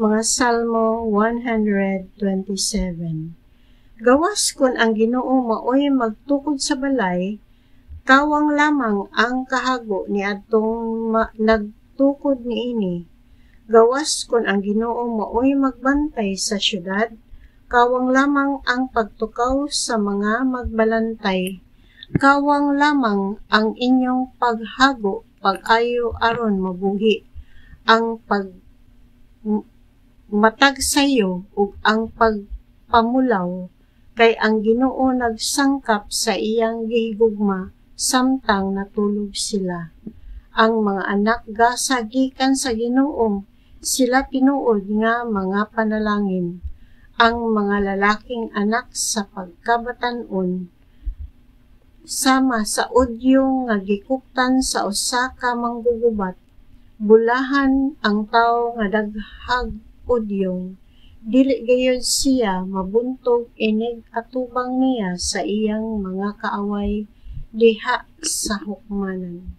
Mga Salmo 127. Gawas kun ang Ginoo maoy magtukod sa balay, kawang lamang ang kahago ni adtong nagtukod niini. Gawas kun ang Ginoo maoy magbantay sa syudad, kawang lamang ang pagtukaw sa mga magbalantay. Kawang lamang ang inyong paghago, pag-ayo aron mabuhi. Ang matag sayo ug ang pagpamulaw, kay ang Ginoo nagsangkap sa iyang gihigugma samtang natulog sila. Ang mga anak gasa gikan sa Ginoo, sila tinuod nga mga panalangin. Ang mga lalaking anak sa pagkabatan-on, sama sa udyo nga gikuptan sa usa ka manggugubat. Bulahan ang tawo nga daghag udyong, dili gayud siya mabuntog inig atubang niya sa iyang mga kaaway diha sa hukmanan.